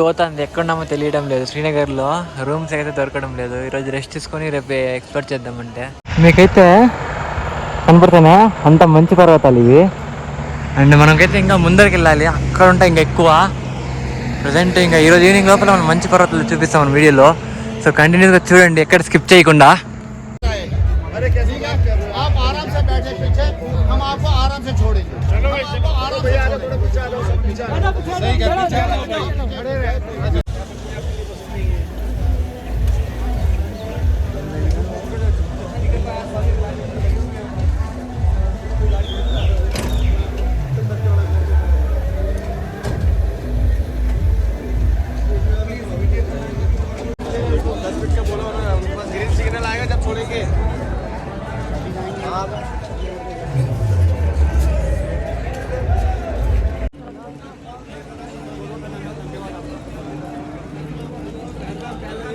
పోతుంది ఎక్కడున్నామో తెలియడం లేదు. శ్రీనగర్లో రూమ్స్ అయితే దొరకడం లేదు. ఈరోజు రెస్ట్ తీసుకొని రేపు ఎక్స్ప్లోర్ చేద్దామంటే. మీకైతే కనపడుతున్నా అంత మంచి పర్వతాలు ఇవి. అండ్ మనకైతే ఇంకా ముందరికి వెళ్ళాలి, అక్కడ ఉంటాయి ఇంకా ఎక్కువ. ప్రజెంట్ ఇంకా ఈరోజు ఈవినింగ్ లోపల మనం మంచి పర్వతాలు చూపిస్తాం మన వీడియోలో. సో కంటిన్యూస్గా చూడండి, ఎక్కడ స్కిప్ చేయకుండా.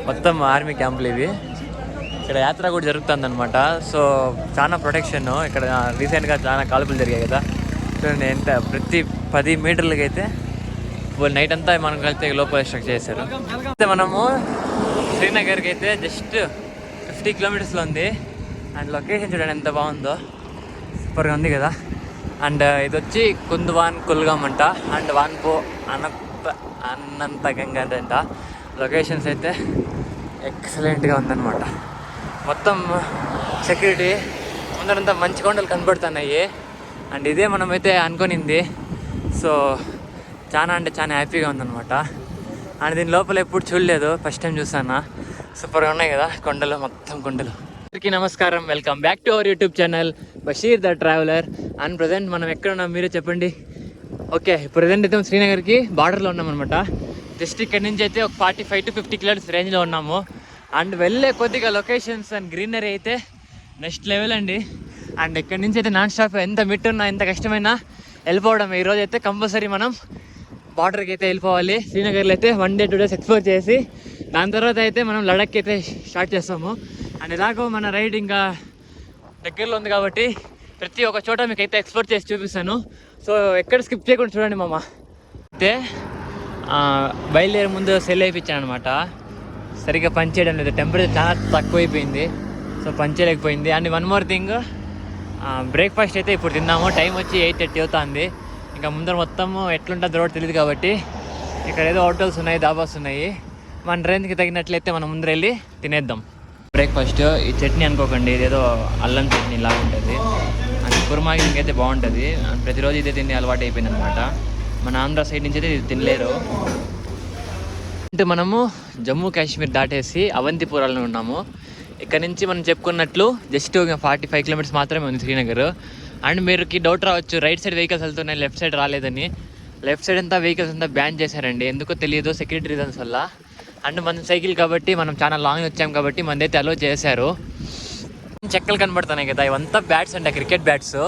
మొత్తం ఆర్మీ క్యాంపులు ఇవి. ఇక్కడ యాత్ర కూడా జరుగుతుంది అనమాట. సో చాలా ప్రొటెక్షన్. ఇక్కడ రీసెంట్గా చాలా కాల్పులు జరిగాయి కదా. చూడండి ఎంత ప్రతి 10 మీటర్లకి అయితే నైట్ అంతా మనం కలిస్తే లోపల స్ట్రక్ చేశారు. మనము శ్రీనగర్కి అయితే జస్ట్ 50 కిలోమీటర్స్లో ఉంది. అండ్ లొకేషన్ చూడండి ఎంత బాగుందో, సూపర్గా ఉంది కదా. అండ్ ఇది వచ్చి కుంద్వాన్ కుల్గామ్ అంట. అండ్ వాన్పో అనంత గంగా అంట. లొకేషన్స్ అయితే ఎక్సలెంట్గా ఉందన్నమాట. మొత్తం సెక్యూరిటీ, ముందరంతా మంచి కొండలు కనబడుతున్నాయి. అండ్ ఇదే మనమైతే అనుకునింది. సో చాలా అంటే చాలా హ్యాపీగా ఉందన్నమాట. అండ్ దీని లోపల ఎప్పుడు చూడలేదు, ఫస్ట్ టైం చూసాను. సూపర్గా ఉన్నాయి కదా కొండలు, మొత్తం కొండలు. అందరికీ నమస్కారం, welcome back to our YouTube channel Basheer the traveller. And present మనం ఎక్కడ ఉన్నాం మీరే చెప్పండి. ఓకే, ప్రజెంట్ అయితే శ్రీనగర్కి బార్డర్లో ఉన్నామన్నమాట. జస్ట్ ఇక్కడ నుంచి అయితే ఒక 45 to 50 కిలోమీటర్స్ రేంజ్లో ఉన్నాము. అండ్ వెళ్ళే కొద్దిగా లొకేషన్స్ అండ్ గ్రీనరీ అయితే నెక్స్ట్ లెవెల్ అండి. అండ్ ఇక్కడ నుంచి అయితే నాన్ స్టాప్ ఎంత మిట్టున్నా ఎంత కష్టమైనా వెళ్ళిపోవడం. ఈరోజు అయితే కంపల్సరీ మనం బార్డర్కి అయితే వెళ్ళిపోవాలి. శ్రీనగర్లో అయితే 1 day 2 days ఎక్స్ప్లోర్ చేసి దాని తర్వాత అయితే మనం లడఖ్కి అయితే స్టార్ట్ చేస్తాము. అండ్ ఇలాగో మన రైడ్ ఇంకా దగ్గరలో ఉంది కాబట్టి ప్రతి ఒక్క చోట మీకు అయితే ఎక్స్ప్లోర్ చేసి చూపిస్తాను. సో ఎక్కడ స్కిప్ చేయకుండా చూడండి మామ. అయితే బయలుదేరే ముందు సెల్ అయిపించాను అనమాట. సరిగ్గా పనిచేయడం లేదు, టెంపరేచర్ చాలా తక్కువైపోయింది. సో పనిచేయలేకపోయింది. And one more thing, breakfast అయితే ఇప్పుడు తిన్నాము. టైం వచ్చి 8:30 అవుతుంది. ఇంకా ముందర మొత్తము ఎట్లుంటుందో రోడ్ తెలియదు కాబట్టి ఇక్కడ ఏదో హోటల్స్ ఉన్నాయి, దాబాస్ ఉన్నాయి. మన రేంజ్కి తగినట్లయితే మనం ముందర వెళ్ళి తినేద్దాం. బ్రేక్ఫాస్ట్ ఈ చట్నీ అనుకోకండి, ఇదేదో అల్లం చట్నీ లాగా ఉంటుంది. అండ్ కుర్మాకి ఇంకైతే బాగుంటుంది. అండ్ ప్రతిరోజు ఇదే తిని అలవాటు అయిపోయింది అనమాట. మన ఆంధ్ర సైడ్ నుంచి అయితే ఇది తినలేరు. అంటే మనము జమ్మూ కాశ్మీర్ దాటేసి అవంతిపురాలో ఉన్నాము. ఇక్కడ నుంచి మనం చెప్పుకున్నట్లు జస్ట్ 45 కిలోమీటర్స్ మాత్రమే ఉంది శ్రీనగర్. అండ్ మీరుకి డౌట్ రావచ్చు, రైట్ సైడ్ వెహికల్స్ వెళ్తున్నాయి, లెఫ్ట్ సైడ్ రాలేదని. లెఫ్ట్ సైడ్ అంతా వెహికల్స్ అంతా బ్యాన్ చేశారండి, ఎందుకో తెలియదు, సెక్యూరిటీ రీజన్స్ వల్ల. అండ్ మన సైకిల్ కాబట్టి మనం చాలా లాంగ్ వచ్చాం కాబట్టి మనదైతే అలో చేశారు. చెక్కలు కనబడుతున్నాయి కదా, ఇవంతా బ్యాట్స్ అంటే క్రికెట్ బ్యాట్స్.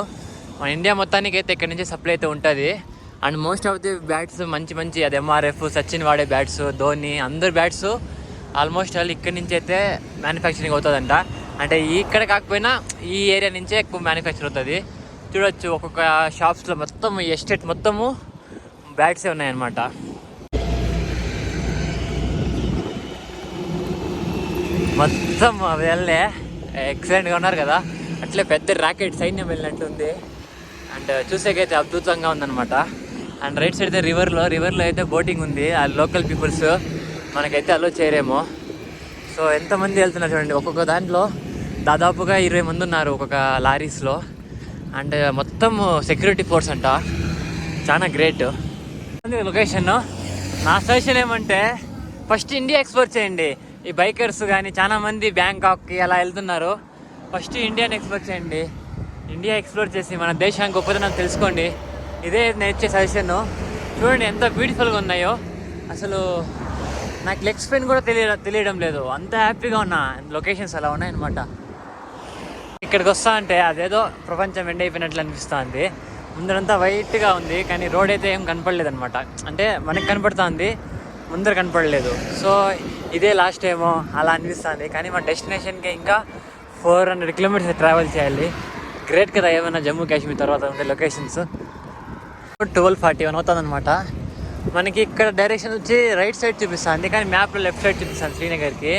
మన ఇండియా మొత్తానికి అయితే ఇక్కడ నుంచి సప్లై అయితే ఉంటుంది. And most of the bats మంచి అది ఎంఆర్ఎఫ్, సచిన్ వాడే బ్యాట్స్, ధోని, అందరు బ్యాట్స్ ఆల్మోస్ట్ వాళ్ళు ఇక్కడి నుంచి అయితే మ్యానుఫ్యాక్చరింగ్ అవుతుందంట. అంటే ఇక్కడ కాకపోయినా ఈ ఏరియా నుంచే ఎక్కువ మ్యానుఫ్యాక్చర్ అవుతుంది. చూడొచ్చు ఒక్కొక్క షాప్స్లో మొత్తం ఎస్టేట్ మొత్తము బ్యాట్సే ఉన్నాయన్నమాట. మొత్తం వెళ్ళే ఎక్సలెంట్గా ఉన్నారు కదా, అట్లే పెద్ద రాకెట్ సైన్యం వెళ్ళినట్టుంది. అండ్ చూసేకైతే అద్భుతంగా ఉందన్నమాట. అండ్ రైట్ సైడ్ అయితే రివర్లో అయితే బోటింగ్ ఉంది. ఆ లోకల్ పీపుల్స్ మనకైతే అలో చేయరేమో. సో ఎంతమంది వెళ్తున్నారు చూడండి, ఒక్కొక్క దాంట్లో దాదాపుగా 20 మంది ఉన్నారు ఒక్కొక్క లారీస్లో. అండ్ మొత్తం సెక్యూరిటీ ఫోర్స్ అంట, చాలా గ్రేట్ లొకేషన్. నా సజెషన్ ఏమంటే ఫస్ట్ ఇండియా ఎక్స్ప్లోర్ చేయండి. ఈ బైకర్స్ కానీ చాలా మంది బ్యాంకాక్కి అలా వెళ్తున్నారు. ఫస్ట్ ఇండియాని ఎక్స్ప్లోర్ చేయండి. ఇండియా ఎక్స్ప్లోర్ చేసి మన దేశానికి గొప్పదనం తెలుసుకోండి. ఇదే నేను ఇచ్చే సజెషన్. చూడండి ఎంత బ్యూటిఫుల్గా ఉన్నాయో. అసలు నాకు లెగ్ స్పెయిన్ కూడా తెలియడం లేదు, అంత హ్యాపీగా ఉన్నా. లొకేషన్స్ అలా ఉన్నాయన్నమాట. ఇక్కడికి వస్తా అంటే అదేదో ప్రపంచం ఎండ్ అయిపోయినట్లు అనిపిస్తుంది. ముందరంతా వైట్గా ఉంది కానీ రోడ్ అయితే ఏం కనపడలేదు అనమాట. అంటే మనకి కనపడుతుంది, ముందర కనపడలేదు. సో ఇదే లాస్ట్ ఏమో అలా అనిపిస్తుంది. కానీ మన డెస్టినేషన్కి ఇంకా 400 కిలోమీటర్స్ ట్రావెల్ చేయాలి. గ్రేట్ కదా ఏమైనా జమ్మూ కాశ్మీర్ తర్వాత ఉండే లొకేషన్స్. 12:41 అవుతుంది అనమాట. మనకి ఇక్కడ డైరెక్షన్ వచ్చి రైట్ సైడ్ చూపిస్తుంది, కానీ మ్యాప్లో లెఫ్ట్ సైడ్ చూపిస్తాను శ్రీనగర్కి.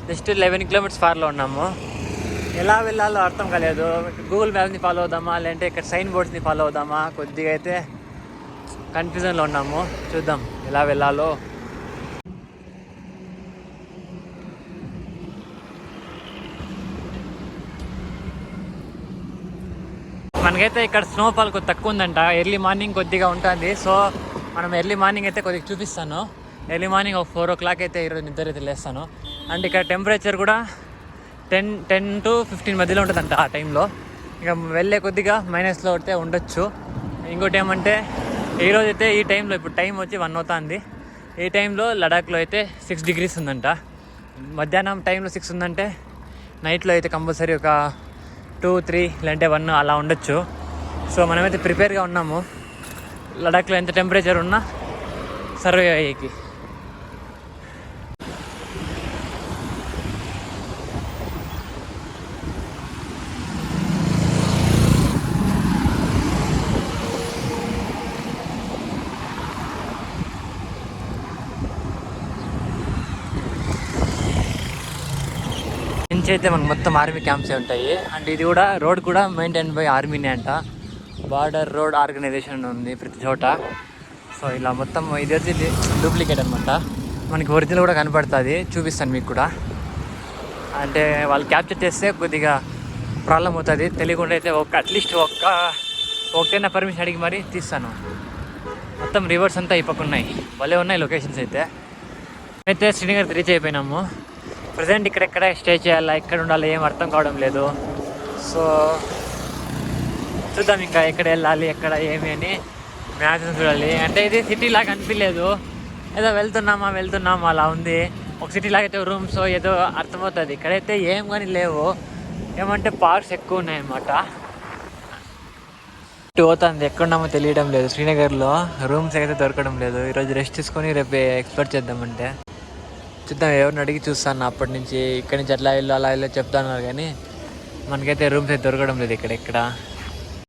జస్ట్ 11 కిలోమీటర్స్ ఫార్లో ఉన్నాము. ఎలా వెళ్ళాలో అర్థం కాలేదు. గూగుల్ మ్యాప్ని ఫాలో అవుదామా లేదంటే ఇక్కడ సైన్ బోర్డ్స్ని ఫాలో అవుదామా, కొద్దిగా అయితే కన్ఫ్యూజన్లో ఉన్నాము. చూద్దాం ఎలా వెళ్ళాలో. మనకైతే ఇక్కడ స్నోఫాల్ కొద్ది తక్కువ ఉందంట. ఎర్లీ మార్నింగ్ కొద్దిగా ఉంటుంది. సో మనం ఎర్లీ మార్నింగ్ అయితే కొద్దిగా చూపిస్తాను. ఎర్లీ మార్నింగ్ ఒక 4 o'clock అయితే ఈరోజు నిద్ర అయితే లేస్తాను. అండ్ ఇక్కడ టెంపరేచర్ కూడా 10 to 15 మధ్యలో ఉంటుందంట ఆ టైంలో. ఇక వెళ్ళే కొద్దిగా మైనస్లో అయితే ఉండొచ్చు. ఇంకోటి ఏమంటే ఈరోజు అయితే ఈ టైంలో, ఇప్పుడు టైం వచ్చి 1 అవుతుంది, ఈ టైంలో లడాఖ్లో అయితే 6 degrees ఉందంట. మధ్యాహ్నం టైంలో 6 ఉందంటే నైట్లో అయితే కంపల్సరీ ఒక 2, 3 లేదంటే 1 అలా ఉండొచ్చు. సో మనమైతే ప్రిపేర్గా ఉన్నాము. లడాఖ్లో ఎంత టెంపరేచర్ ఉన్నా సర్వే అయ్యేకి. నుంచి అయితే మనకు మొత్తం ఆర్మీ క్యాంప్సే ఉంటాయి. అండ్ ఇది కూడా రోడ్ కూడా మెయింటైన్ బై ఆర్మీనే అంట. బార్డర్ రోడ్ ఆర్గనైజేషన్ ఉంది ప్రతి చోట. సో ఇలా మొత్తం ఇది వచ్చి డూప్లికేట్ అనమాట. మనకి ఒరిజినల్ కూడా కనపడుతుంది, చూపిస్తాను మీకు కూడా. అంటే వాళ్ళు క్యాప్చర్ చేస్తే కొద్దిగా ప్రాబ్లం అవుతుంది. తెలియకుండా అయితే అట్లీస్ట్ ఒకటైనా పర్మిషన్ అడిగి మరీ తీస్తాను. మొత్తం రివర్స్ అంతా ఈ పక్క ఉన్నాయి, భలే ఉన్నాయి లొకేషన్స్ అయితే. అయితే శ్రీనగర్ రీచ్ అయిపోయినాము. ప్రజెంట్ ఇక్కడెక్కడ స్టే చేయాలా, ఎక్కడ ఉండాలి ఏం అర్థం కావడం లేదు. సో చూద్దాం ఇంకా ఎక్కడ వెళ్ళాలి, ఎక్కడ ఏమి అని మ్యాప్స్ చూడాలి. అంటే ఇది సిటీ లాగా అనిపించలేదు, ఏదో వెళ్తున్నామా అలా ఉంది. ఒక సిటీ లాగా అయితే రూమ్స్ ఏదో అర్థమవుతుంది. ఇక్కడైతే ఏం కానీ లేవు, ఏమంటే పార్క్స్ ఎక్కువ ఉన్నాయన్నమాట. పోతుంది ఎక్కడున్నామో తెలియడం లేదు. శ్రీనగర్లో రూమ్స్ అయితే దొరకడం లేదు. ఈరోజు రెస్ట్ తీసుకొని రేపు ఎక్స్ప్లోర్ చేద్దామంటే చూద్దాం. ఎవరిని అడిగి చూస్తాను అప్పటి నుంచి, ఇక్కడి నుంచి అలా ఇల్లు చెప్తాను, కానీ మనకైతే రూమ్స్ అయితే దొరకడం లేదు ఇక్కడ.